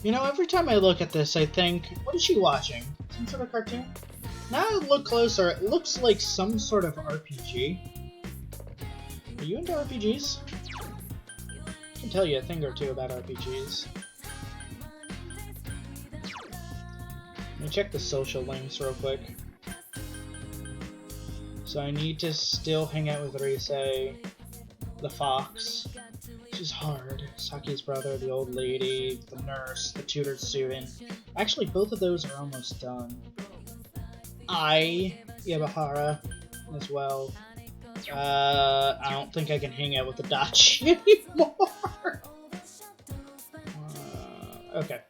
You know, every time I look at this, I think, what is she watching? Some sort of cartoon? Now I look closer, it looks like some sort of RPG. Are you into RPGs? I can tell you a thing or two about RPGs. Let me check the social links real quick. So I need to still hang out with Rise, the fox, which is hard. Saki's brother, the old lady, the nurse, the tutored student. Actually, both of those are almost done. Yabahara, as well. I don't think I can hang out with the Dachi anymore. Okay.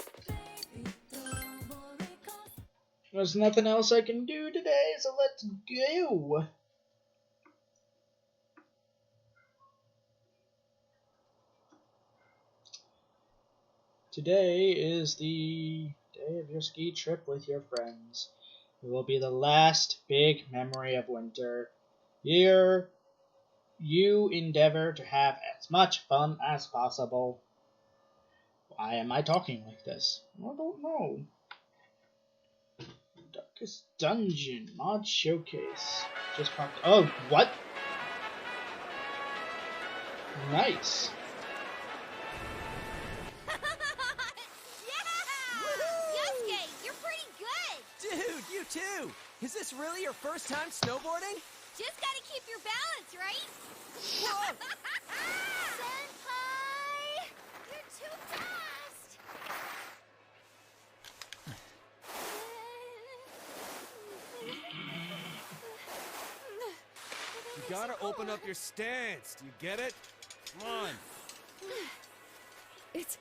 There's nothing else I can do today, so let's go. Today is the day of your ski trip with your friends. It will be the last big memory of winter. Here, you endeavor to have as much fun as possible. Why am I talking like this? I don't know. Darkest Dungeon Mod Showcase. Just popped. Oh, what? Nice. Dude, you too! Is this really your first time snowboarding? Just gotta keep your balance, right? Whoa! Senpai! You're too fast! You gotta open up your stance. Do you get it? Come on. It's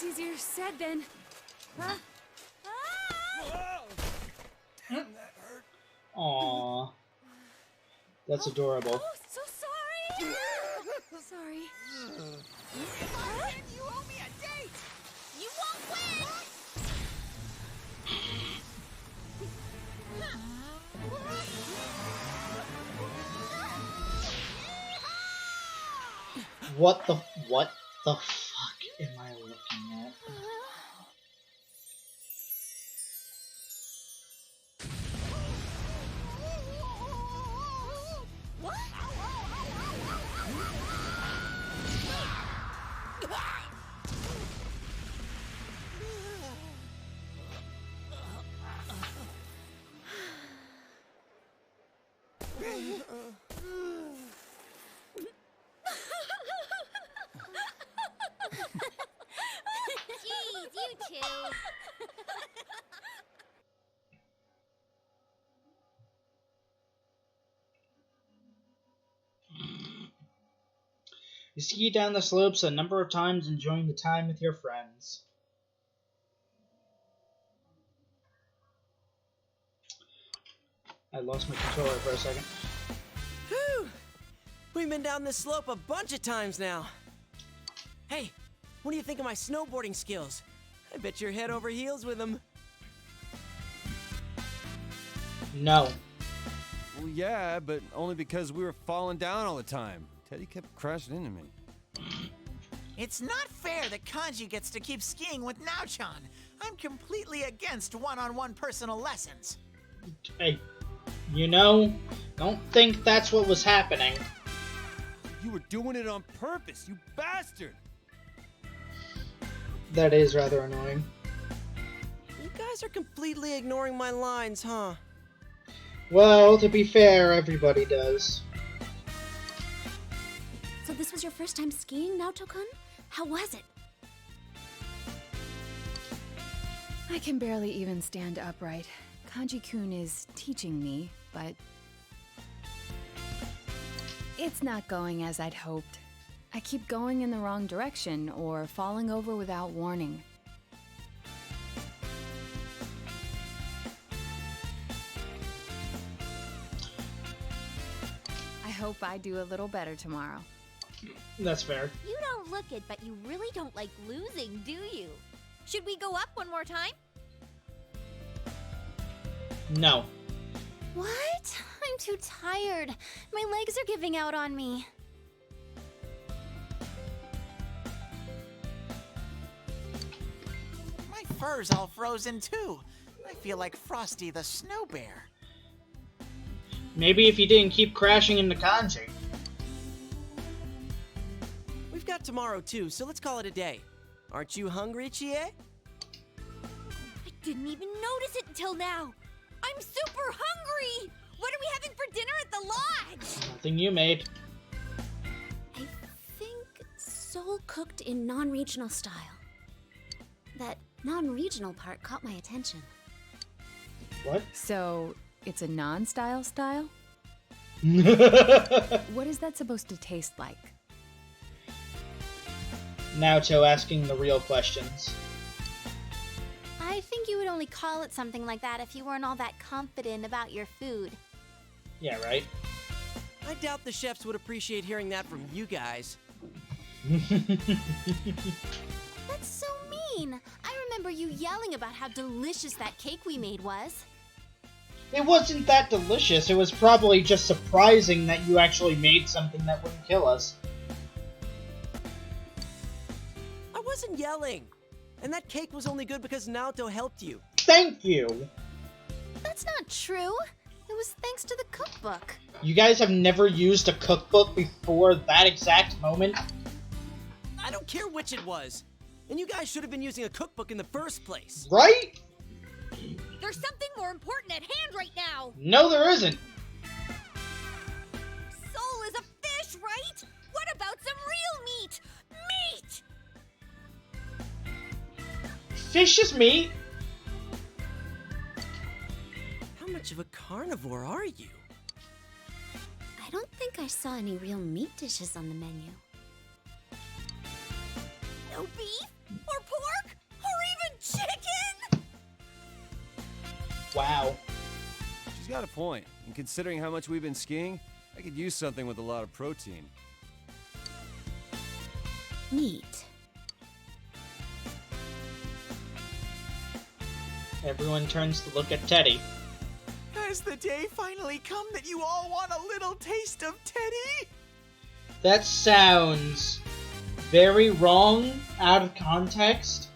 easier said than... Huh? Whoa! Damn, that hurt. Aww. That's adorable. Oh, so sorry! Sorry. You owe me a date! You won't win! What the fuck am I looking at? Jeez, you two. You ski down the slopes a number of times, enjoying the time with your friends. I lost my controller for a second. Whew! We've been down this slope a bunch of times now. Hey, what do you think of my snowboarding skills? I bet you're head over heels with them. No. Well, yeah, but only because we were falling down all the time. Teddy kept crashing into me. It's not fair that Kanji gets to keep skiing with Naochan. I'm completely against one-on-one personal lessons. Hey, you know, don't think that's what was happening. You were doing it on purpose, you bastard! That is rather annoying. You guys are completely ignoring my lines, huh? Well, to be fair, everybody does. So this was your first time skiing, Naoto-kun? How was it? I can barely even stand upright. Kanji-kun is teaching me, but... it's not going as I'd hoped. I keep going in the wrong direction, or falling over without warning. I hope I do a little better tomorrow. That's fair. You don't look it, but you really don't like losing, do you? Should we go up one more time? No. What? I'm too tired. My legs are giving out on me. fur's all frozen too. I feel like Frosty the Snow Bear. Maybe if you didn't keep crashing into kanji. We've got tomorrow too, so let's call it a day. Aren't you hungry, Chie? I didn't even notice it until now. I'm super hungry! What are we having for dinner at the lodge? Nothing you made. I think soul cooked in non-regional style. That non-regional part caught my attention. What? So, it's a non-style style? What is that supposed to taste like? Naoto asking the real questions. I think you would only call it something like that if you weren't all that confident about your food. Yeah, right? I doubt the chefs would appreciate hearing that from you guys. That's so mean! I remember you yelling about how delicious that cake we made was. It wasn't that delicious. It was probably just surprising that you actually made something that wouldn't kill us. I wasn't yelling. And that cake was only good because Naoto helped you. Thank you! That's not true. It was thanks to the cookbook. You guys have never used a cookbook before that exact moment? I don't care which it was. And you guys should have been using a cookbook in the first place. Right? There's something more important at hand right now. No, there isn't. Soul is a fish, right? What about some real meat? Meat! Fish is meat. How much of a carnivore are you? I don't think I saw any real meat dishes on the menu. No beef? Or pork? Or even chicken? Wow. She's got a point. And considering how much we've been skiing, I could use something with a lot of protein. Meat. Everyone turns to look at Teddy. Has the day finally come that you all want a little taste of Teddy? That sounds very wrong out of context,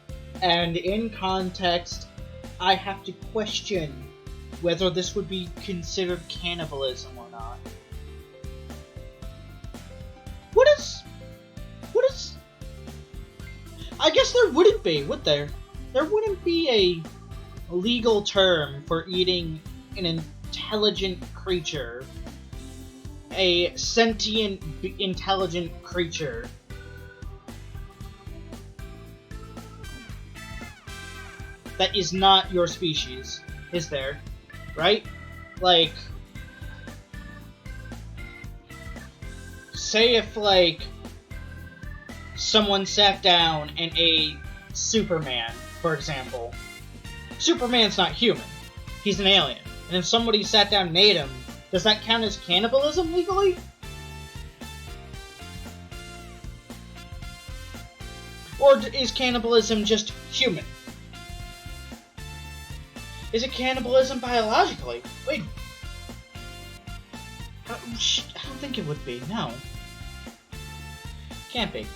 and in context, I have to question whether this would be considered cannibalism or not. What is... I guess there wouldn't be, would there? There wouldn't be a legal term for eating an intelligent creature. A sentient, intelligent creature. That is not your species, is there? Right? Like... Say if, like, someone sat down and ate Superman, for example. Superman's not human. He's an alien. And if somebody sat down and ate him, does that count as cannibalism legally? Or is cannibalism just human? Is it cannibalism biologically? Wait. I don't think it would be, no. Can't be.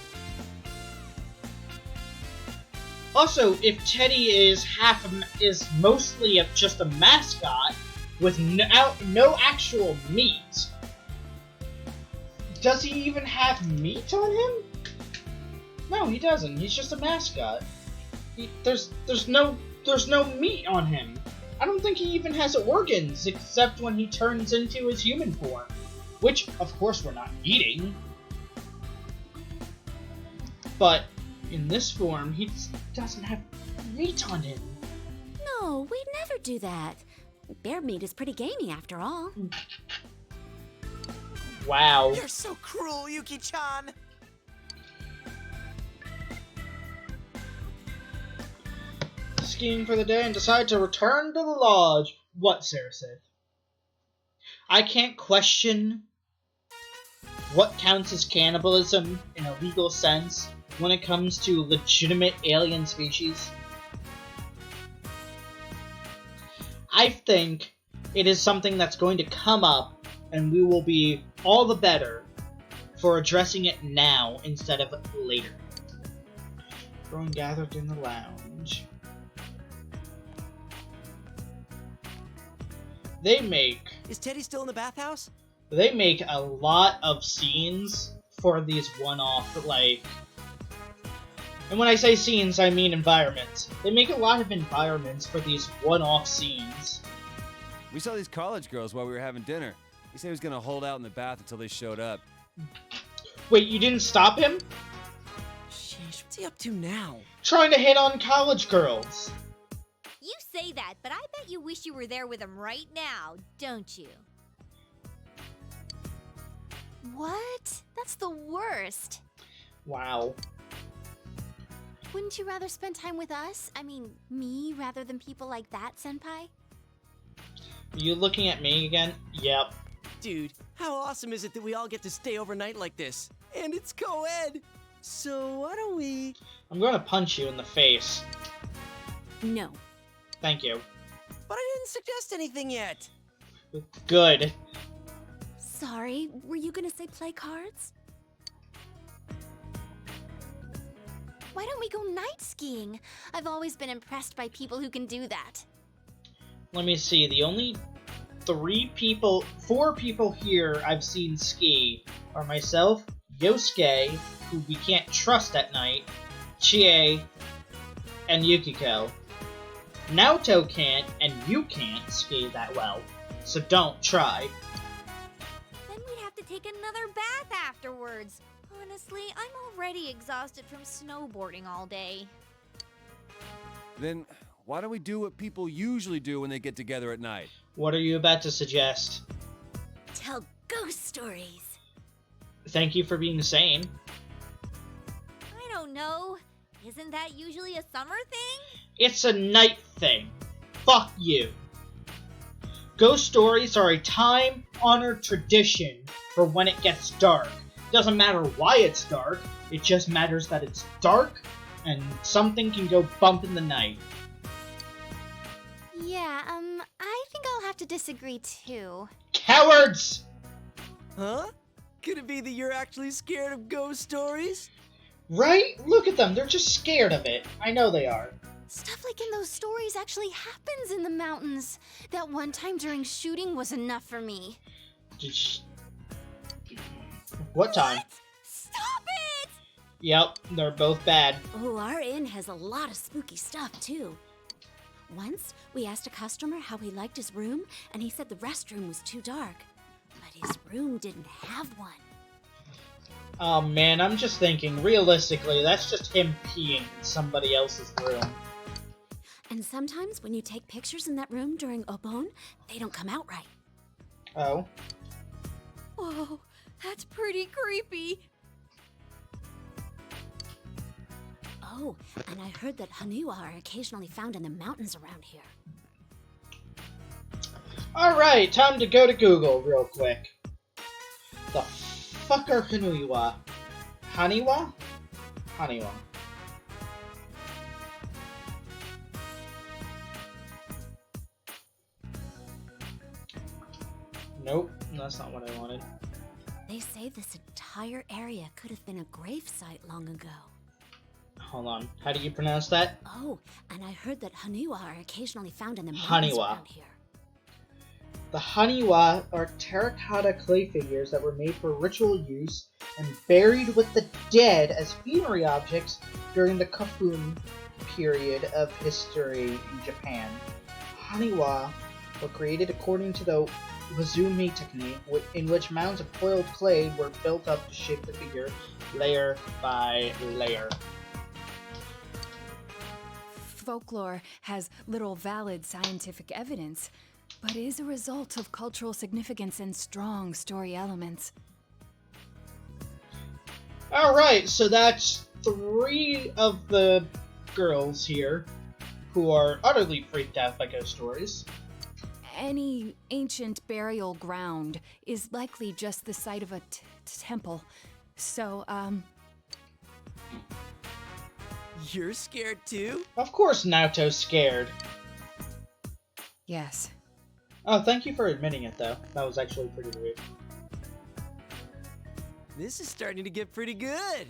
Also, if Teddy is mostly just a mascot with no actual meat, does he even have meat on him? No, he doesn't. He's just a mascot. There's no meat on him. I don't think he even has organs except when he turns into his human form, which of course we're not eating. But in this form, he doesn't have meat on him. No, we'd never do that. Bear meat is pretty gamey after all. Wow. You're so cruel, Yuki-chan. Skiing for the day and decide to return to the lodge. What, Sarah said? I can't question what counts as cannibalism in a legal sense when it comes to legitimate alien species. I think it is something that's going to come up, and we will be all the better for addressing it now instead of later. Everyone gathered in the lounge. They make Is Teddy still in the bathhouse? a lot of scenes for these one-off, like... And when I say scenes, I mean environments. They make a lot of environments for these one-off scenes. We saw these college girls while we were having dinner. He said he was gonna hold out in the bath until they showed up. Wait, you didn't stop him? Sheesh, what's he up to now? Trying to hit on college girls. You say that, but I bet you wish you were there with him right now, don't you? What? That's the worst. Wow. Wouldn't you rather spend time with us? I mean, me rather than people like that, Senpai? Are you looking at me again? Yep. Dude, how awesome is it that we all get to stay overnight like this? And it's co-ed! So why don't we... I'm gonna punch you in the face. No. Thank you. But I didn't suggest anything yet! Good. Sorry, were you gonna say play cards? Why don't we go night skiing? I've always been impressed by people who can do that. Let me see, the only 4 people here I've seen ski are myself, Yosuke, who we can't trust at night, Chie, and Yukiko. Naoto can't, and you can't ski that well, so don't try. Then we'd have to take another bath afterwards. Honestly, I'm already exhausted from snowboarding all day. Then why don't we do what people usually do when they get together at night? What are you about to suggest? Tell ghost stories. Thank you for being sane. I don't know. Isn't that usually a summer thing? It's a night thing. Fuck you. Ghost stories are a time-honored tradition for when it gets dark. Doesn't matter why it's dark, it just matters that it's dark and something can go bump in the night. Yeah, I think I'll have to disagree too. Cowards! Huh? Could it be that you're actually scared of ghost stories? Right? Look at them, they're just scared of it. I know they are. Stuff like in those stories actually happens in the mountains. That one time during shooting was enough for me. What time? What? Stop it! Yep, they're both bad. Oh, our inn has a lot of spooky stuff too. Once, we asked a customer how he liked his room, and he said the restroom was too dark. But his room didn't have one. Oh man, I'm just thinking, realistically, that's just him peeing in somebody else's room. And sometimes when you take pictures in that room during Obon, they don't come out right. Oh. Whoa, that's pretty creepy. Oh, and I heard that Haniwa are occasionally found in the mountains around here. Alright, time to go to Google real quick. The fuck are Haniwa? Haniwa? Haniwa. Nope, that's not what I wanted. They say this entire area could have been a grave site long ago. Hold on, how do you pronounce that? Oh, and I heard that Haniwa are occasionally found in the mountains Haniwa. around here. The Haniwa are terracotta clay figures that were made for ritual use and buried with the dead as funerary objects during the Kofun period of history in Japan. Haniwa were created according to the Wazumi technique, in which mounds of coiled clay were built up to shape the figure layer by layer. Folklore has little valid scientific evidence, but is a result of cultural significance and strong story elements. Alright, so that's 3 of the girls here who are utterly freaked out by ghost stories. Any ancient burial ground is likely just the site of a temple. So, You're scared too? Of course Naoto's scared. yes. Oh, thank you for admitting it, though. That was actually pretty rude. This is starting to get pretty good.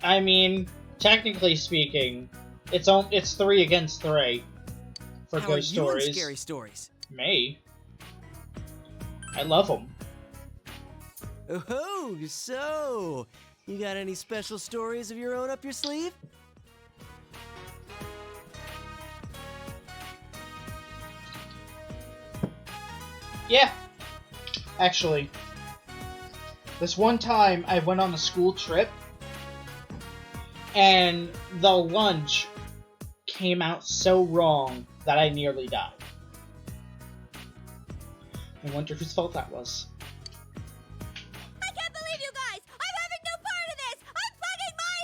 I mean, technically speaking, it's 3 against 3 for How ghost are you in stories. scary stories? Me? I love them. Oh, so you got any special stories of your own up your sleeve? Yeah, actually. This one time I went on a school trip and the lunch came out so wrong that I nearly died. I wonder whose fault that was. I can't believe you guys! I'm having no part of this! I'm plugging my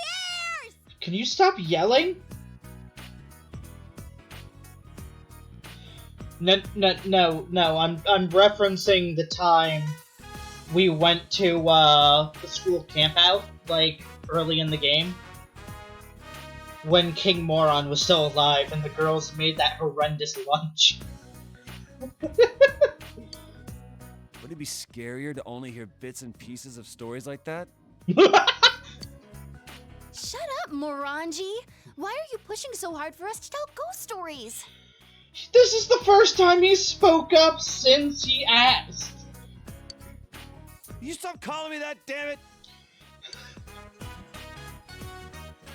ears! Can you stop yelling? No, I'm referencing the time we went to the school campout, like, early in the game. When King Moron was still alive and the girls made that horrendous lunch. Would it be scarier to only hear bits and pieces of stories like that? Shut up, Morangi. Why are you pushing so hard for us to tell ghost stories? This is the first time he spoke up since he asked. You stop calling me that, damn it!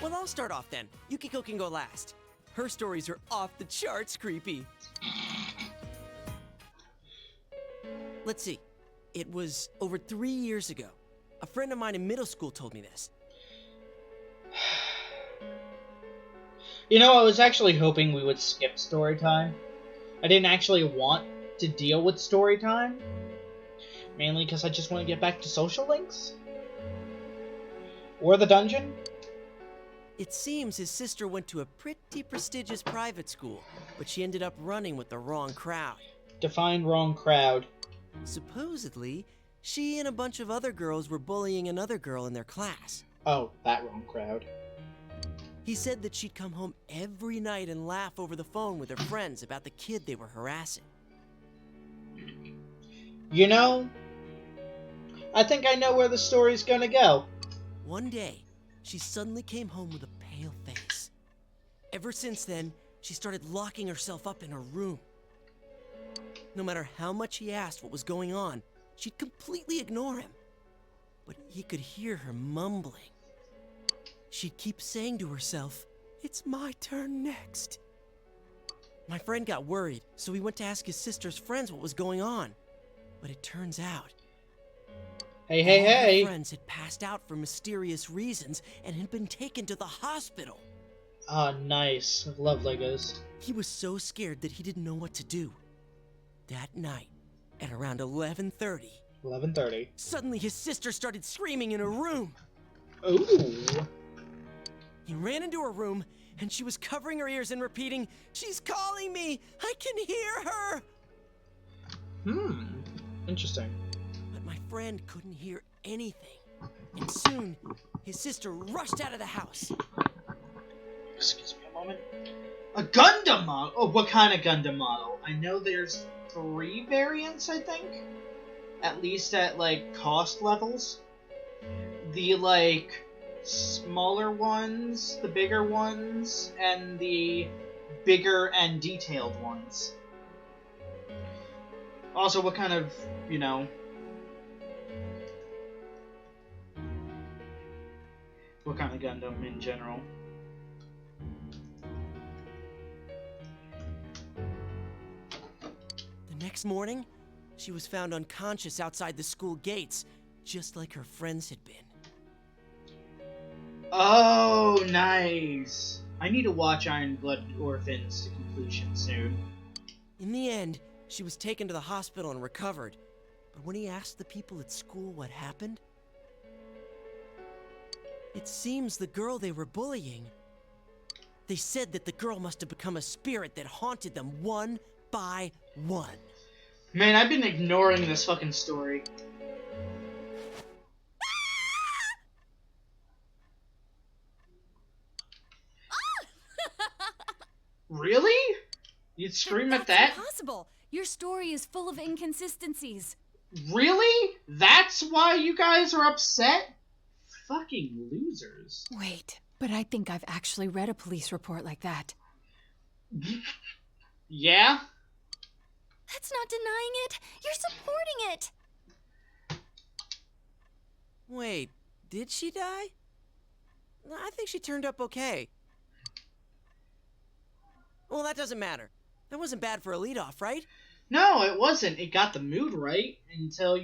Well, I'll start off then. Yukiko can go last. Her stories are off the charts creepy. Let's see. It was over 3 years ago. A friend of mine in middle school told me this. You know, I was actually hoping we would skip story time. I didn't actually want to deal with story time. Mainly because I just want to get back to social links. Or the dungeon. It seems his sister went to a pretty prestigious private school, but she ended up running with the wrong crowd. Define wrong crowd. Supposedly, she and a bunch of other girls were bullying another girl in their class. Oh, that wrong crowd. He said that she'd come home every night and laugh over the phone with her friends about the kid they were harassing. You know, I think I know where the story's gonna go. One day, she suddenly came home with a pale face. Ever since then, she started locking herself up in her room. No matter how much he asked what was going on, she'd completely ignore him. But he could hear her mumbling. She'd keep saying to herself, "It's my turn next." My friend got worried, so he went to ask his sister's friends what was going on. But it turns out, Hey, all hey. her friends had passed out for mysterious reasons and had been taken to the hospital. Ah, nice. Love Legos. He was so scared that he didn't know what to do. That night, at around 11:30, 11:30. suddenly his sister started screaming in her room. Ooh. He ran into her room, and she was covering her ears and repeating, "She's calling me! I can hear her!" Interesting. But my friend couldn't hear anything. And soon, his sister rushed out of the house. Excuse me a moment. A Gundam model? Oh, what kind of Gundam model? I know there's 3 variants, I think? At least at, like, cost levels. The, like, smaller ones, the bigger ones, and the bigger and detailed ones. Also, what kind of, you know... what kind of Gundam in general? The next morning, she was found unconscious outside the school gates, just like her friends had been. Oh, nice. I need to watch Iron Blood Orphans to completion soon. In the end, she was taken to the hospital and recovered. But when he asked the people at school what happened, it seems the girl they were bullying, they said that the girl must have become a spirit that haunted them one by one. Man, I've been ignoring this fucking story. Really? You'd scream at that? That's impossible. Your story is full of inconsistencies. Really? That's why you guys are upset? Fucking losers. Wait, but I think I've actually read a police report like that. Yeah? That's not denying it. You're supporting it. Wait, did she die? I think she turned up okay. Well, that doesn't matter. That wasn't bad for a leadoff, right? No, it wasn't. It got the mood right until,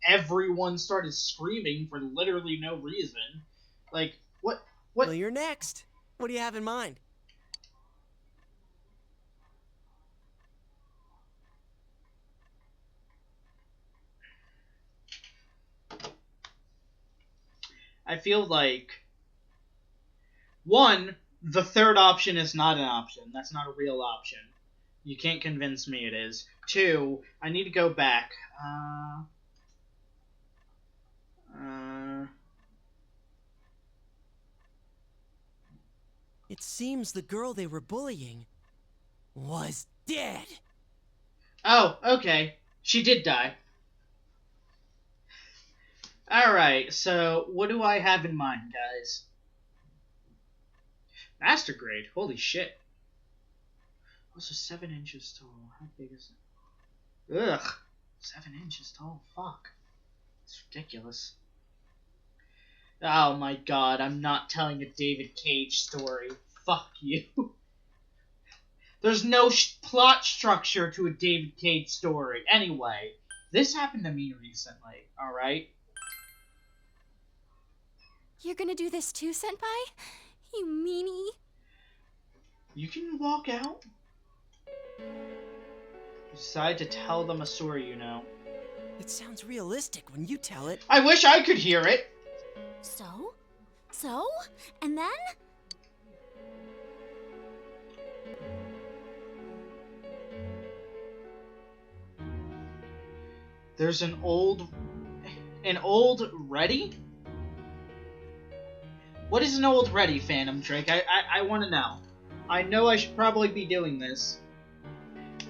everyone started screaming for literally no reason. Like, what? Well, you're next. What do you have in mind? I feel like, one, the third option is not an option. That's not a real option. You can't convince me it is. Two, I need to go back. It seems the girl they were bullying was dead. Oh, okay. She did die. Alright, so what do I have in mind, guys? Master grade? Holy shit. Also 7 inches tall. How big is it? Ugh. 7 inches tall? Fuck. It's ridiculous. Oh my god, I'm not telling a David Cage story. Fuck you. There's no plot structure to a David Cage story. Anyway, this happened to me recently, alright? You're gonna do this too, Senpai? You meanie. You can walk out. Decide to tell them a story, It sounds realistic when you tell it. I wish I could hear it. So? And then? There's an old ready? What is an old ready, Phantom Drake? I want to know. I know I should probably be doing this.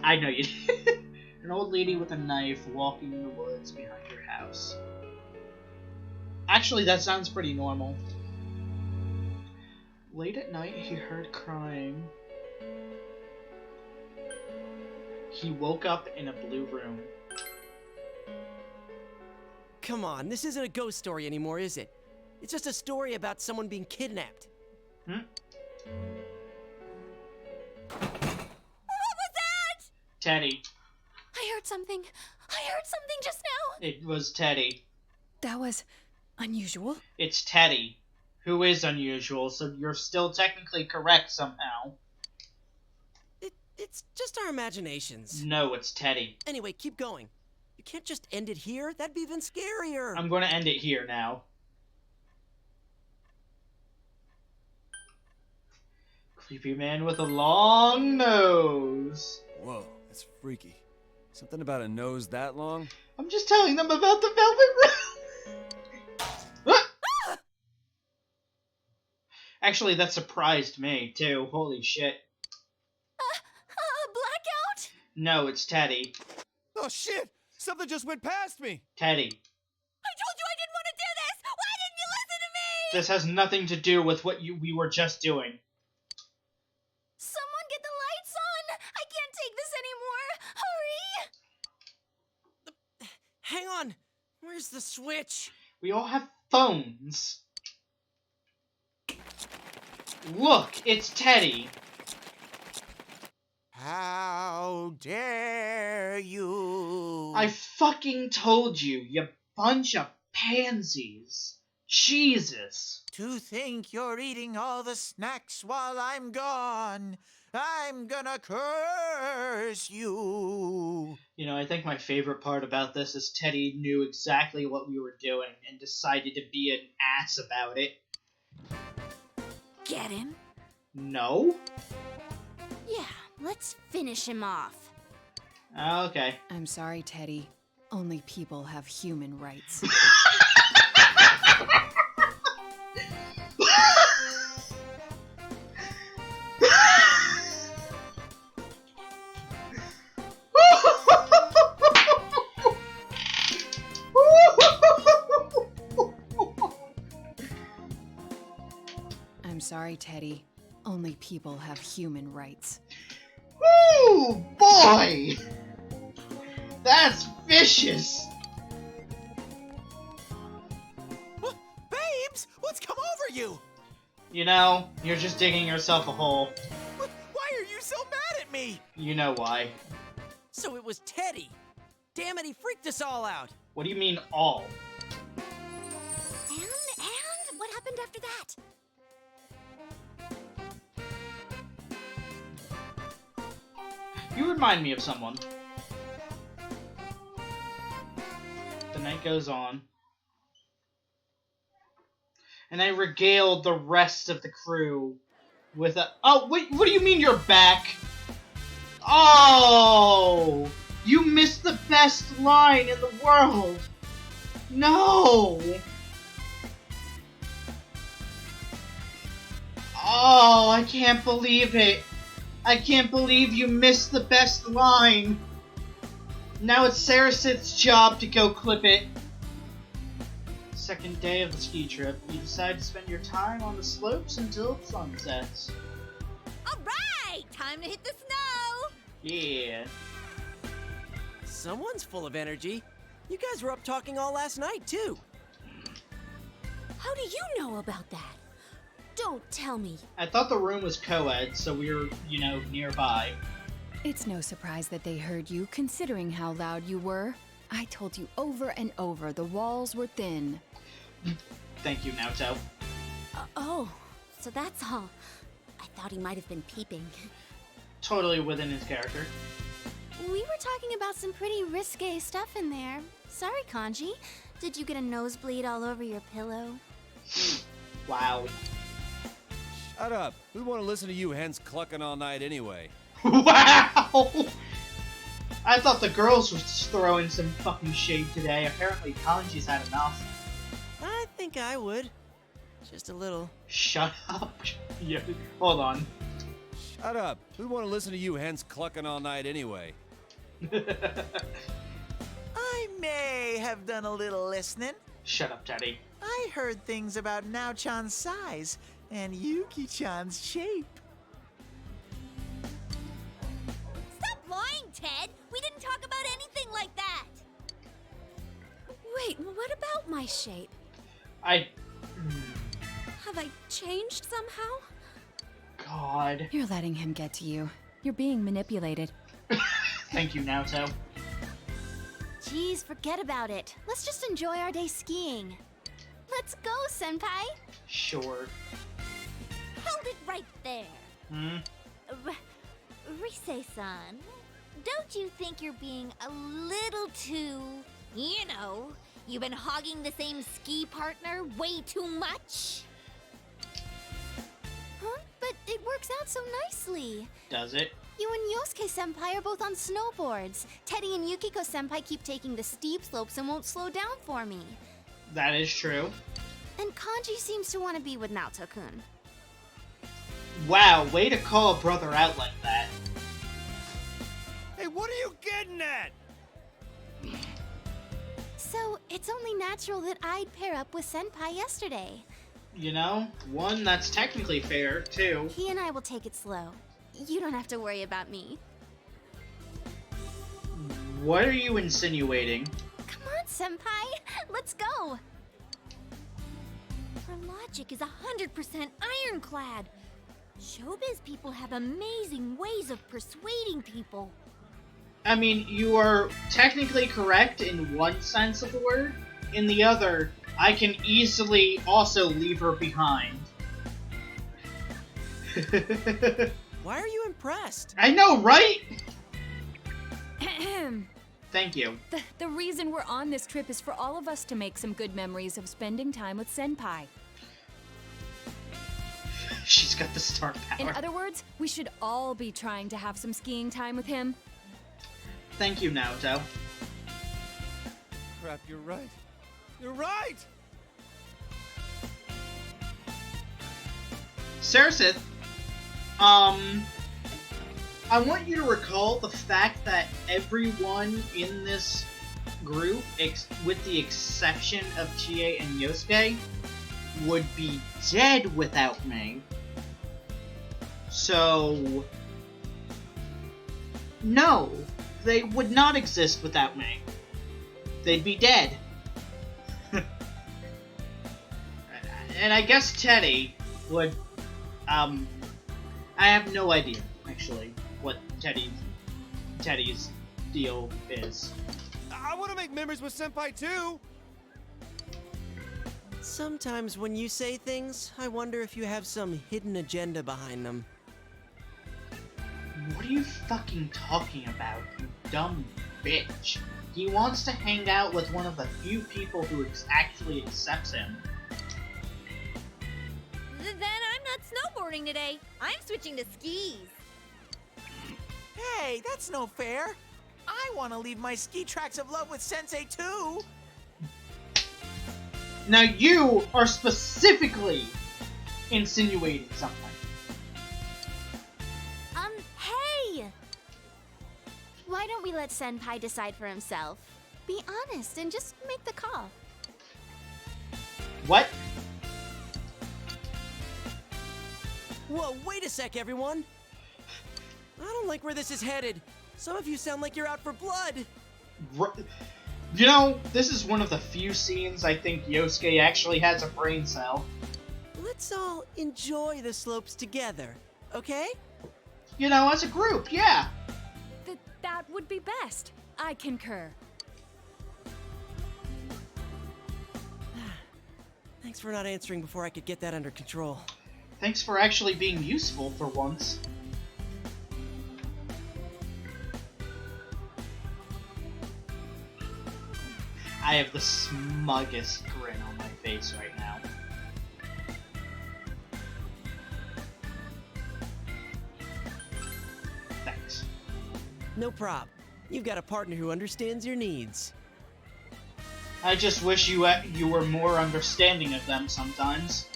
I know you did. An old lady with a knife walking in the woods behind your house. Actually, that sounds pretty normal. Late at night, he heard crying. He woke up in a blue room. Come on, this isn't a ghost story anymore, is it? It's just a story about someone being kidnapped. What was that? Teddy. I heard something. I heard something just now. It was Teddy. That was unusual. It's Teddy, who is unusual, so you're still technically correct somehow. It's just our imaginations. No, it's Teddy. Anyway, keep going. You can't just end it here. That'd be even scarier. I'm going to end it here now. Creepy man with a long nose. Whoa, that's freaky. Something about a nose that long? I'm just telling them about the velvet room. Actually, that surprised me, too. Holy shit. Blackout? No, it's Teddy. Oh shit! Something just went past me! Teddy. I told you I didn't want to do this. Why didn't you listen to me? This has nothing to do with what we were just doing. Someone get the lights on. I can't take this anymore. Hurry. Hang on. Where's the switch? We all have phones. Look, it's Teddy. How dare you? I fucking told you, you bunch of pansies. Jesus. To think you're eating all the snacks while I'm gone. I'm gonna curse you. I think my favorite part about this is Teddy knew exactly what we were doing and decided to be an ass about it. Get him? No? Yeah, let's finish him off. Okay. I'm sorry, Teddy. Only people have human rights. I'm sorry, Teddy. Only people have human rights. Ooh, boy! That's vicious! Babes, what's come over you? You know, you're just digging yourself a hole. Why are you so mad at me? You know why. So it was Teddy. Damn it, he freaked us all out. What do you mean, all? And what happened after that? You remind me of someone. The night goes on. And I regaled the rest of the crew with a... Oh, wait, what do you mean you're back? Oh! You missed the best line in the world! No! Oh, I can't believe it! I can't believe you missed the best line! Now it's Sarasith's job to go clip it. Second day of the ski trip, you decide to spend your time on the slopes until the sun sets. Alright! Time to hit the snow! Yeah. Someone's full of energy. You guys were up talking all last night, too. How do you know about that? Don't tell me. I thought the room was co-ed, so we were, nearby. It's no surprise that they heard you, considering how loud you were. I told you over and over the walls were thin. Thank you, Naoto. Oh, so that's all. I thought he might have been peeping. Totally within his character. We were talking about some pretty risque stuff in there. Sorry, Kanji. Did you get a nosebleed all over your pillow? Wow. Shut up. We want to listen to you hens clucking all night anyway. Wow! I thought the girls were throwing some fucking shade today. Apparently Kanji's had enough. I think I would. Just a little. Shut up. Yeah, hold on. Shut up. We want to listen to you hens clucking all night anyway. I may have done a little listening. Shut up, Teddy. I heard things about Nao-chan's size and Yuki-chan's shape. Stop lying, Ted! We didn't talk about anything like that! Wait, what about my shape? Have I changed somehow? God. You're letting him get to you. You're being manipulated. Thank you, Naoto. Geez, forget about it. Let's just enjoy our day skiing. Let's go, Senpai! Sure. Hold it right there. Hmm? Rise-san, don't you think you're being a little too, you've been hogging the same ski partner way too much? Huh? But it works out so nicely. Does it? You and Yosuke-senpai are both on snowboards. Teddy and Yukiko-senpai keep taking the steep slopes and won't slow down for me. That is true. And Kanji seems to want to be with Naoto-kun. Wow, way to call a brother out like that. Hey, what are you getting at? So, it's only natural that I'd pair up with Senpai yesterday. You know, one, that's technically fair, two. He and I will take it slow. You don't have to worry about me. What are you insinuating? Come on, Senpai! Let's go! Her logic is 100% ironclad. Showbiz people have amazing ways of persuading people. I mean, you are technically correct in one sense of the word. In the other, I can easily also leave her behind. Why are you impressed? I know, right? Thank you. The reason we're on this trip is for all of us to make some good memories of spending time with Senpai. She's got the star power. In other words, we should all be trying to have some skiing time with him. Thank you, Naoto. Crap, you're right. You're right! Sarasith, I want you to recall the fact that everyone in this group, with the exception of Chie and Yosuke, would be dead without me. So, no. They would not exist without me. They'd be dead. And I guess Teddy would, I have no idea, actually, what Teddy's deal is. I want to make memories with Senpai too! Sometimes when you say things, I wonder if you have some hidden agenda behind them. What are you fucking talking about, you dumb bitch? He wants to hang out with one of the few people who actually accepts him. Then I'm not snowboarding today. I'm switching to skis. Hey, that's no fair. I want to leave my ski tracks of love with Sensei too. Now you are specifically insinuating something. Hey! Why don't we let Senpai decide for himself? Be honest and just make the call. What? Whoa, wait a sec, everyone! I don't like where this is headed. Some of you sound like you're out for blood. You know, this is one of the few scenes I think Yosuke actually has a brain cell. Let's all enjoy the slopes together, okay? You know, as a group, yeah. That would be best. I concur. Thanks for not answering before I could get that under control. Thanks for actually being useful for once. I have the smuggest grin on my face right now. Thanks. No prob. You've got a partner who understands your needs. I just wish you were more understanding of them sometimes.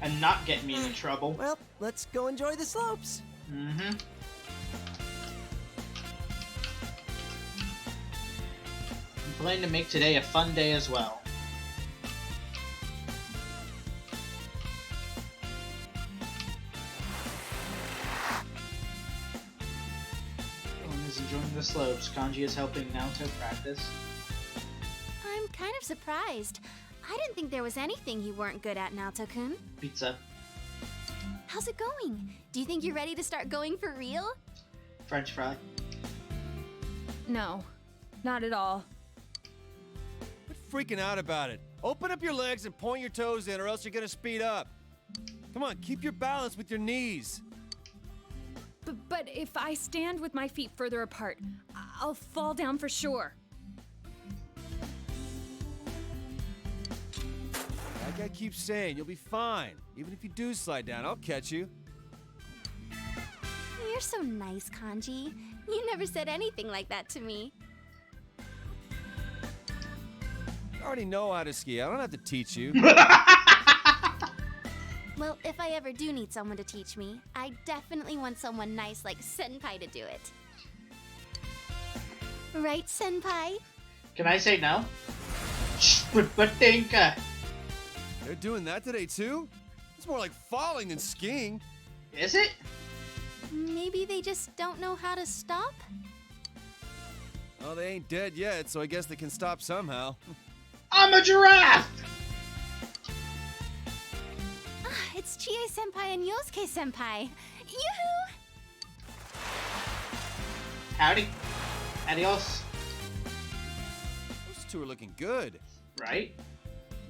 And not get me into trouble. Well, let's go enjoy the slopes. Mm-hmm. I plan to make today a fun day as well. Everyone is enjoying the slopes. Kanji is helping Naoto practice. I'm kind of surprised. I didn't think there was anything you weren't good at, Naoto-kun. Pizza. How's it going? Do you think you're ready to start going for real? French fry. No, not at all. Quit freaking out about it. Open up your legs and point your toes in, or else you're gonna speed up. Come on, keep your balance with your knees. But if I stand with my feet further apart, I'll fall down for sure. Like I keep saying, you'll be fine. Even if you do slide down, I'll catch you. You're so nice, Kanji. You never said anything like that to me. I already know how to ski. I don't have to teach you. Well, if I ever do need someone to teach me, I definitely want someone nice like Senpai to do it. Right, Senpai? Can I say no? Batinka. They're doing that today too? It's more like falling than skiing. Is it? Maybe they just don't know how to stop? Well, they ain't dead yet, so I guess they can stop somehow. I'm a giraffe! It's Chie-senpai and Yosuke-senpai. Yoo-hoo! Howdy. Adios. Those two are looking good. Right?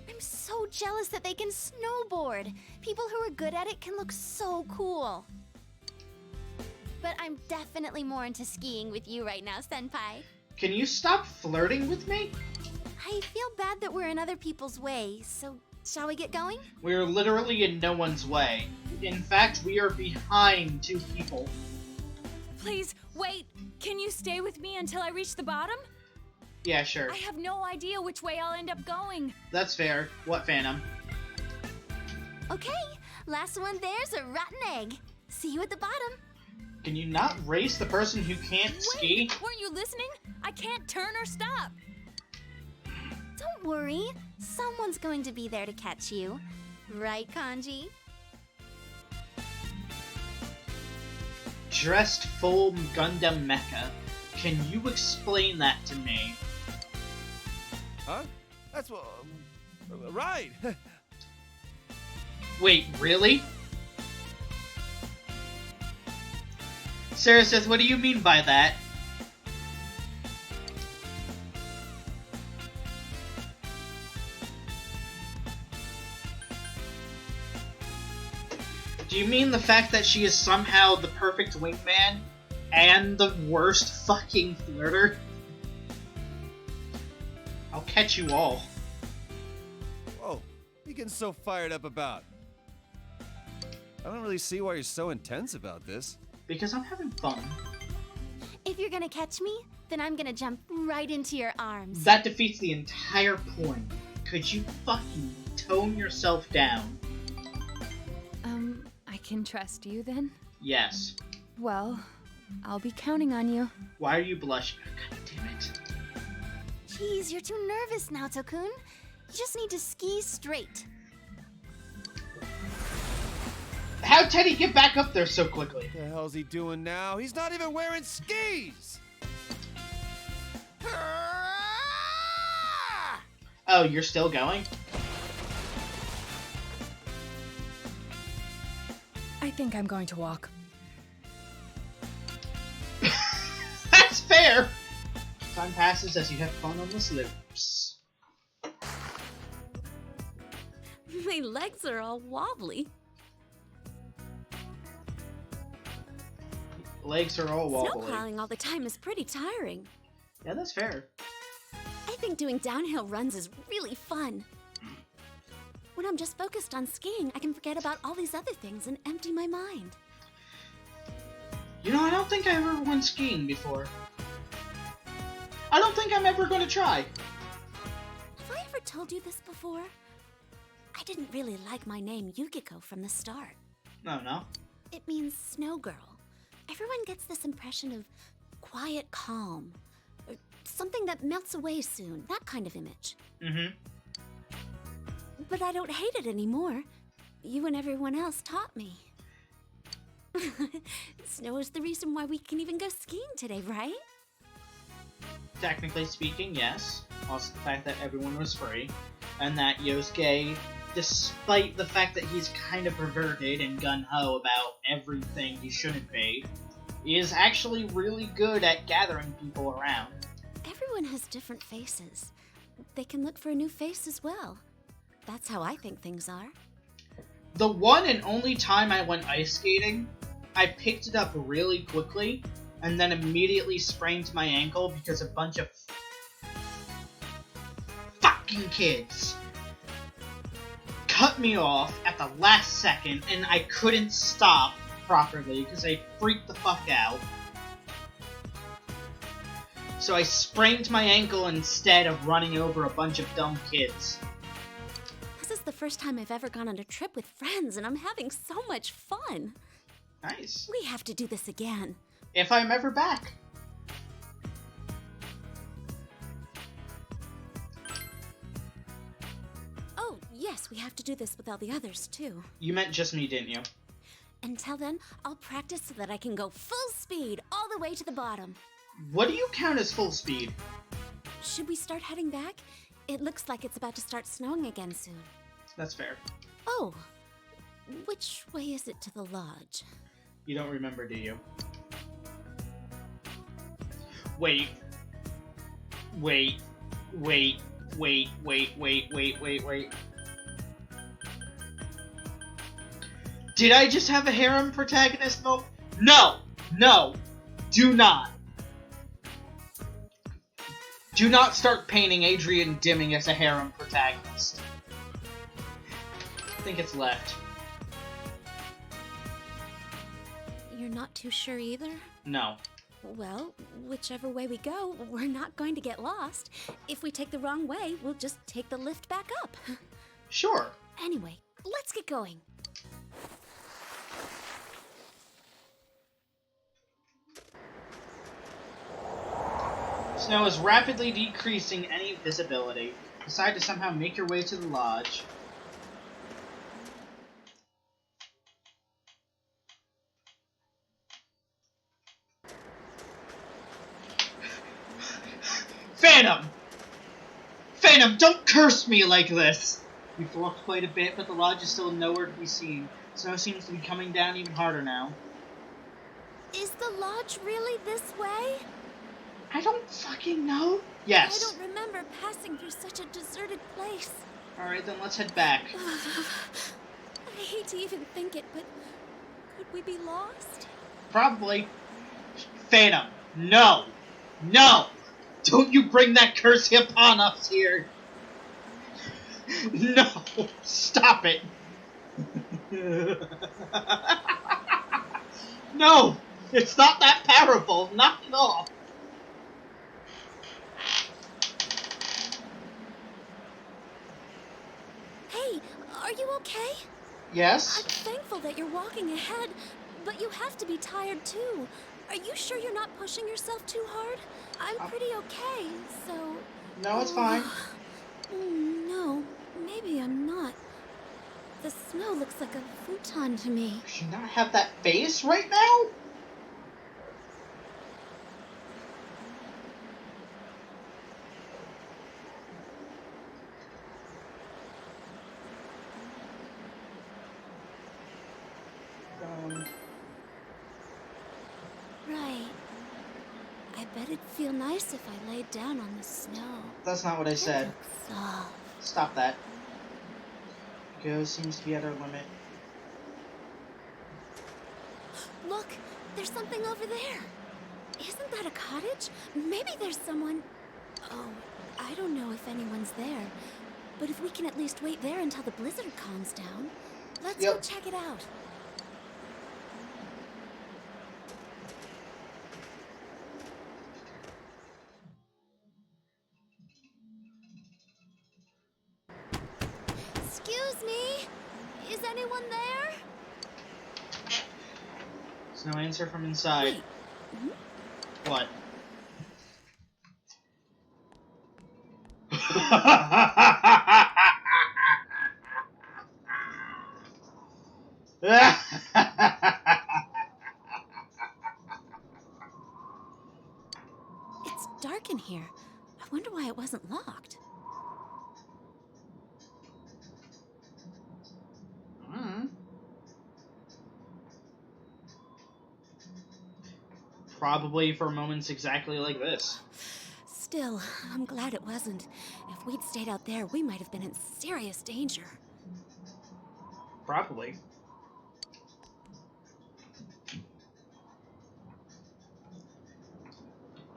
I'm so jealous that they can snowboard. People who are good at it can look so cool. But I'm definitely more into skiing with you right now, Senpai. Can you stop flirting with me? I feel bad that we're in other people's way, so shall we get going? We're literally in no one's way. In fact, we are behind two people. Please, wait. Can you stay with me until I reach the bottom? Yeah, sure. I have no idea which way I'll end up going. That's fair. What, Phantom? Okay, last one there's a rotten egg. See you at the bottom. Can you not race the person who can't ski? Wait, weren't you listening? I can't turn or stop. Don't worry, someone's going to be there to catch you. Right, Kanji? Dressed full Gundam mecha. Can you explain that to me? Huh? That's what. Right. Wait, really? Sarah says, what do you mean by that? Do you mean the fact that she is somehow the perfect wingman and the worst fucking flirter? I'll catch you all. Whoa, what are you getting so fired up about? I don't really see why you're so intense about this. Because I'm having fun. If you're gonna catch me, then I'm gonna jump right into your arms. That defeats the entire point. Could you fucking tone yourself down? I can trust you then? Yes. Well, I'll be counting on you. Why are you blushing? God damn it. Jeez, you're too nervous now, Tokun. You just need to ski straight. How'd Teddy get back up there so quickly? What the hell's he doing now? He's not even wearing skis! Oh, you're still going? I think I'm going to walk. That's fair! Time passes as you have fun on the slopes. My legs are all wobbly. Legs are all wobbly. Snowpiling all the time is pretty tiring. Yeah, that's fair. I think doing downhill runs is really fun. When I'm just focused on skiing, I can forget about all these other things and empty my mind. You know, I don't think I ever went skiing before. I don't think I'm ever going to try. Have I ever told you this before? I didn't really like my name Yukiko from the start. No. It means snow girl. Everyone gets this impression of quiet calm, or something that melts away soon, that kind of image. Mm-hmm. But I don't hate it anymore. You and everyone else taught me. Snow is the reason why we can even go skiing today, right? Technically speaking, yes. Also the fact that everyone was free. And that Yosuke, despite the fact that he's kind of perverted and gung-ho about everything he shouldn't be, is actually really good at gathering people around. Everyone has different faces. They can look for a new face as well. That's how I think things are. The one and only time I went ice skating, I picked it up really quickly, and then immediately sprained my ankle because a bunch of fucking kids cut me off at the last second, and I couldn't stop properly because I freaked the fuck out. So I sprained my ankle instead of running over a bunch of dumb kids. This is the first time I've ever gone on a trip with friends, and I'm having so much fun. Nice. We have to do this again. If I'm ever back. Oh, yes, we have to do this with all the others, too. You meant just me, didn't you? Until then, I'll practice so that I can go full speed all the way to the bottom. What do you count as full speed? Should we start heading back? It looks like it's about to start snowing again soon. That's fair. Oh, which way is it to the lodge? You don't remember, do you? Wait. Did I just have a harem protagonist moment? No! Do not! Do not start painting Adrian Dimming as a harem protagonist. I think it's left. You're not too sure either? No. Well, whichever way we go, we're not going to get lost. If we take the wrong way, we'll just take the lift back up. Sure. Anyway, let's get going. Snow is rapidly decreasing any visibility. Decide to somehow make your way to the lodge. Phantom! Phantom, don't curse me like this! We've walked quite a bit, but the lodge is still nowhere to be seen. Snow seems to be coming down even harder now. Is the lodge really this way? I don't fucking know. Yes. I don't remember passing through such a deserted place. Alright, then let's head back. I hate to even think it, but could we be lost? Probably. Phantom, no! No! Don't you bring that curse upon us here! No! Stop it! No! It's not that powerful! Not at all! Hey, are you okay? Yes? I'm thankful that you're walking ahead, but you have to be tired too. Are you sure you're not pushing yourself too hard? I'm pretty okay, so... No, it's fine. No, maybe I'm not. The snow looks like a futon to me. Should not have that face right now? Right. I bet it'd feel nice if I laid down on the snow. That's not what I said. It looks soft. Stop that. Go seems to be at our limit. Look, there's something over there. Isn't that a cottage? Maybe there's someone... Oh, I don't know if anyone's there. But if we can at least wait there until the blizzard calms down, let's go check it out. Excuse me? Is anyone there? There's no answer from inside. Wait. What? It's dark in here. I wonder why it wasn't locked. Probably for moments exactly like this. Still, I'm glad it wasn't. If we'd stayed out there, we might have been in serious danger. Probably.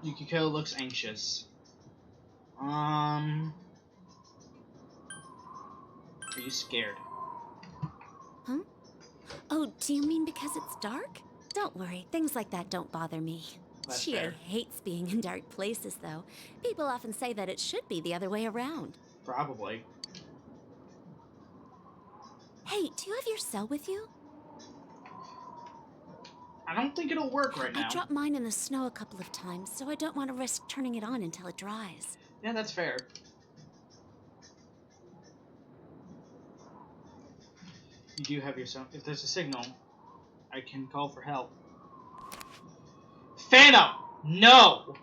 Yukiko looks anxious. Are you scared? Huh? Oh, do you mean because it's dark? Don't worry, things like that don't bother me. That's Chie fair. hates being in dark places, though. People often say that it should be the other way around. Probably. Hey, do you have your cell with you? I don't think it'll work right now. I dropped mine in the snow a couple of times, so I don't want to risk turning it on until it dries. Yeah, that's fair. You do have your cell. If there's a signal, I can call for help. Phantom! No!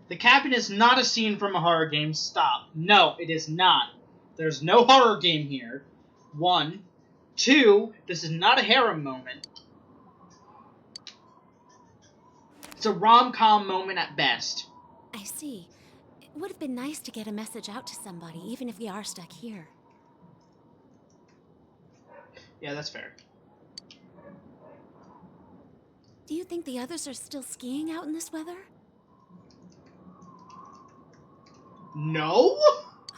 The cabin is not a scene from a horror game. Stop. No, it is not. There's no horror game here. 1. 2, this is not a harem moment. It's a rom-com moment at best. I see. It would have been nice to get a message out to somebody, even if we are stuck here. Yeah, that's fair. Do you think the others are still skiing out in this weather? No?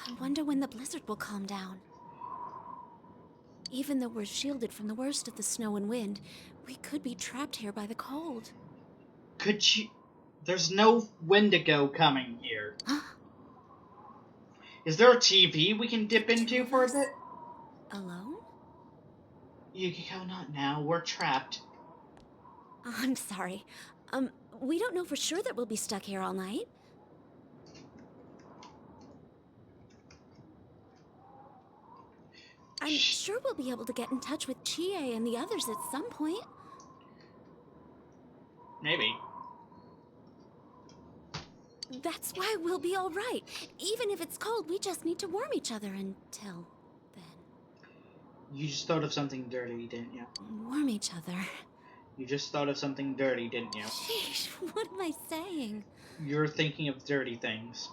I wonder when the blizzard will calm down. Even though we're shielded from the worst of the snow and wind, we could be trapped here by the cold. Could you... There's no Wendigo coming here. Is there a TV we can dip into for a bit? Alone? Yukiko, not now. We're trapped. I'm sorry. We don't know for sure that we'll be stuck here all night. I'm sure we'll be able to get in touch with Chie and the others at some point. Maybe. That's why we'll be all right. Even if it's cold, we just need to warm each other until then. You just thought of something dirty, didn't you? Warm each other. You just thought of something dirty, didn't you? Sheesh, what am I saying? You're thinking of dirty things.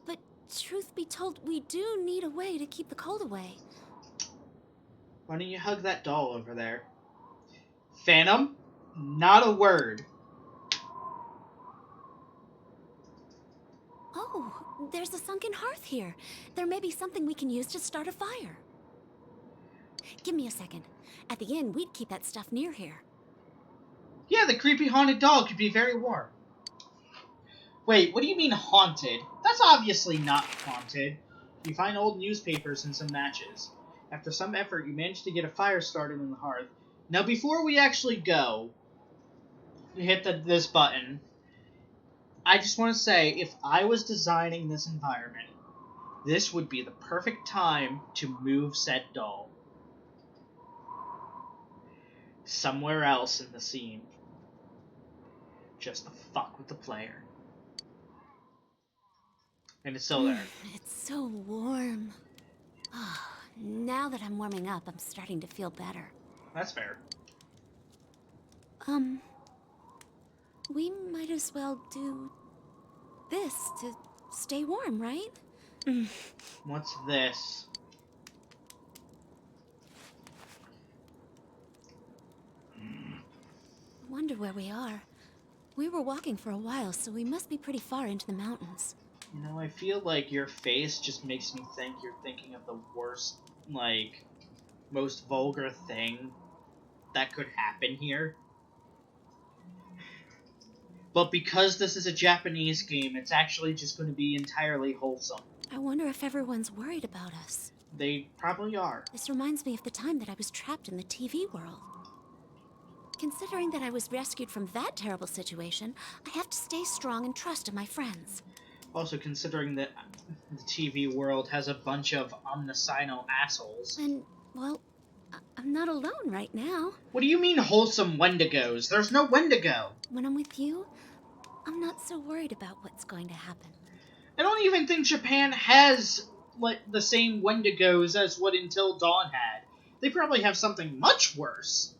But truth be told, we do need a way to keep the cold away. Why don't you hug that doll over there? Phantom? Not a word. Oh, there's a sunken hearth here. There may be something we can use to start a fire. Give me a second. At the inn, we'd keep that stuff near here. Yeah, the creepy haunted doll could be very warm. Wait, what do you mean haunted? That's obviously not haunted. You find old newspapers and some matches. After some effort, you manage to get a fire started in the hearth. Now, before we actually go, you hit this button. I just want to say, if I was designing this environment, this would be the perfect time to move said doll somewhere else in the scene. Just to fuck with the player. And it's still there. It's so warm. Oh, now that I'm warming up, I'm starting to feel better. That's fair. We might as well do this to stay warm, right? What's this? Wonder where we are. We were walking for a while, so we must be pretty far into the mountains. You know, I feel like your face just makes me think you're thinking of the worst, like, most vulgar thing that could happen here. But because this is a Japanese game, it's actually just going to be entirely wholesome. I wonder if everyone's worried about us. They probably are. This reminds me of the time that I was trapped in the TV world. Considering that I was rescued from that terrible situation, I have to stay strong and trust in my friends. Also, considering that the TV world has a bunch of omnicidal assholes. And, well, I'm not alone right now. What do you mean wholesome Wendigos? There's no Wendigo! When I'm with you, I'm not so worried about what's going to happen. I don't even think Japan has, like, the same Wendigos as what Until Dawn had. They probably have something much worse.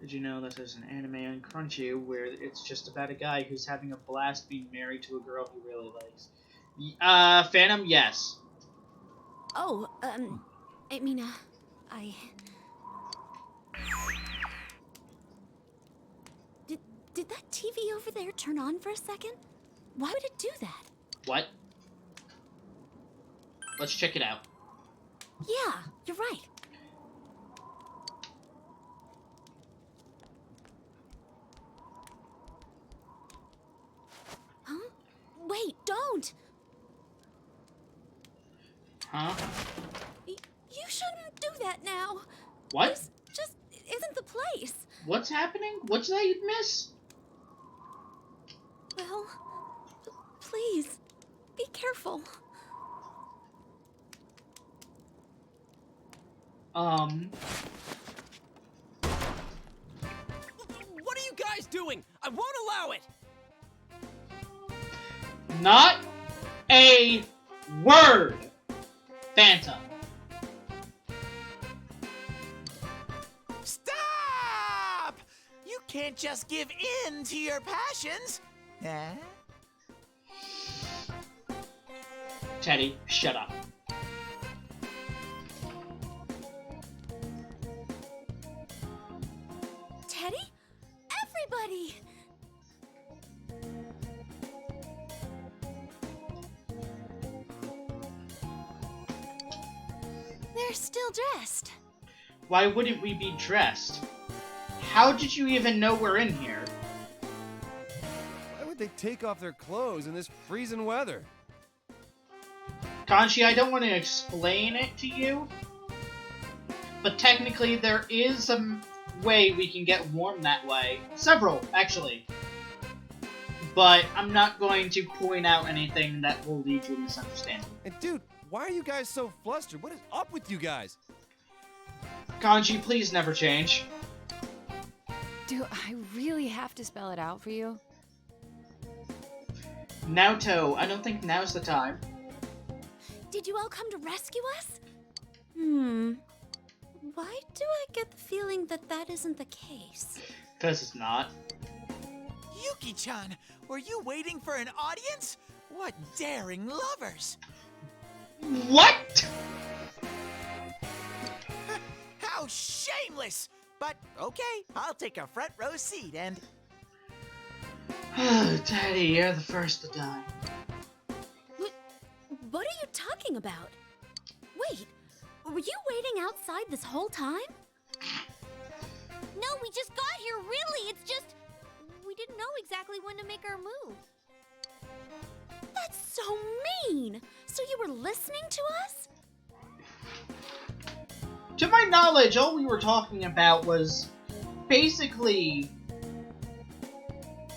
Did you know that there's an anime on Crunchy where it's just about a guy who's having a blast being married to a girl he really likes? Phantom, yes. Oh, I mean, Did that TV over there turn on for a second? Why would it do that? What? Let's check it out. Yeah, you're right. Huh? Wait, don't! Huh? You shouldn't do that now. What? This just isn't the place. What's happening? What did I miss? Well, please, be careful. What are you guys doing? I won't allow it! Not a word, Phantom. Stop! You can't just give in to your passions. Eh? Teddy, shut up. Teddy? Everybody! They're still dressed. Why wouldn't we be dressed? How did you even know we're in here? Why would they take off their clothes in this freezing weather? Kanchi, I don't want to explain it to you, but technically there is a way we can get warm that way. Several, actually. But I'm not going to point out anything that will lead to a misunderstanding. And dude, why are you guys so flustered? What is up with you guys? Kanji, please never change. Do I really have to spell it out for you? Naoto, I don't think now's the time. Did you all come to rescue us? Why do I get the feeling that that isn't the case? Because it's not. Yuki-chan, were you waiting for an audience? What daring lovers! What?! How shameless! But okay, I'll take a front row seat and... Daddy, you're the first to die. What are you talking about? Wait, were you waiting outside this whole time? No, we just got here, really. It's just... we didn't know exactly when to make our move. That's so mean! So you were listening to us? To my knowledge, all we were talking about was basically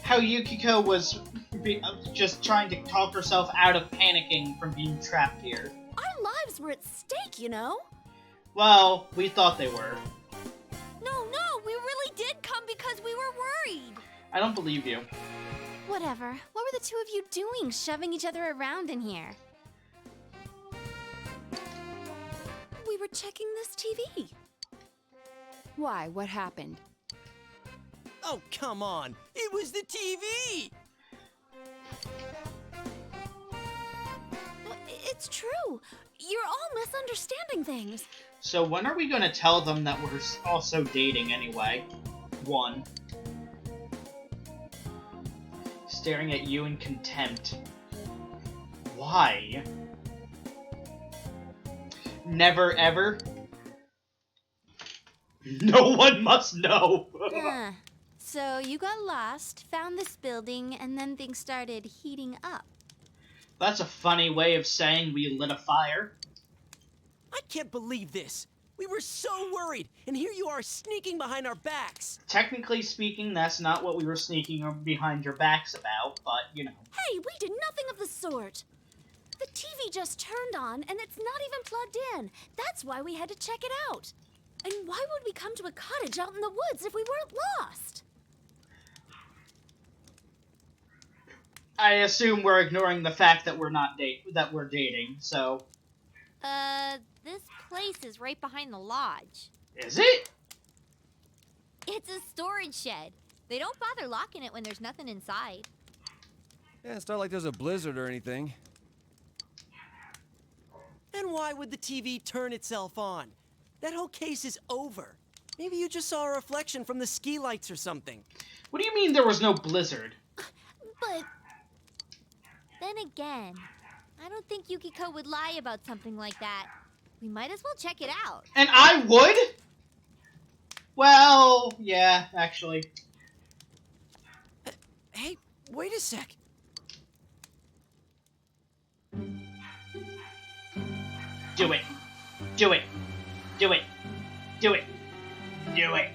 how Yukiko was just trying to talk herself out of panicking from being trapped here. Our lives were at stake, you know? Well, we thought they were. No, we really did come because we were worried. I don't believe you. Whatever. What were the two of you doing, shoving each other around in here? We were checking this TV. Why? What happened? Oh, come on. It was the TV! It's true. You're all misunderstanding things. So when are we gonna tell them that we're also dating anyway? 1. Staring at you in contempt. Why? Never ever? No one must know! So you got lost, found this building, and then things started heating up. That's a funny way of saying we lit a fire. I can't believe this. We were so worried, and here you are sneaking behind our backs. Technically speaking, that's not what we were sneaking behind your backs about, but, you know. Hey, we did nothing of the sort. The TV just turned on, and it's not even plugged in. That's why we had to check it out. And why would we come to a cottage out in the woods if we weren't lost? I assume we're ignoring the fact that we're not we're dating, so... This place is right behind the lodge. Is it? It's a storage shed. They don't bother locking it when there's nothing inside. Yeah, it's not like there's a blizzard or anything. And why would the TV turn itself on? That whole case is over. Maybe you just saw a reflection from the ski lights or something. What do you mean there was no blizzard? But Then again, I don't think Yukiko would lie about something like that. We might as well check it out. And I would? Well, yeah, actually. Hey, wait a sec. Do it. Do it. Do it. Do it. Do it.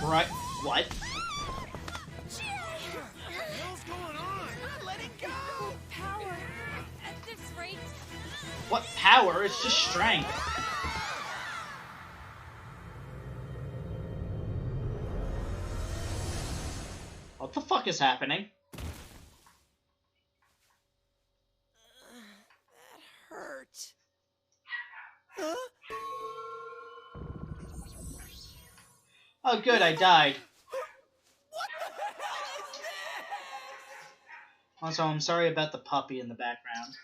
Right. What? Power. At this rate. What power? It's just strength. What the fuck is happening? That hurt. Huh? Oh good, I died. What the hell is this? Also, I'm sorry about the puppy in the background.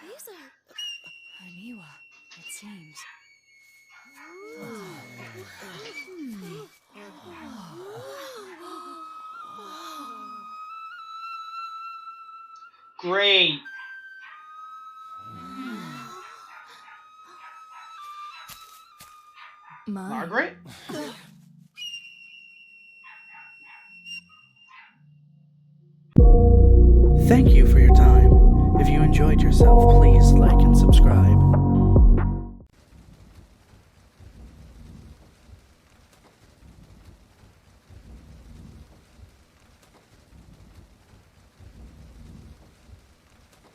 these are... Aniwa, it seems. Great. Margaret? Thank you for your time. If you enjoyed yourself,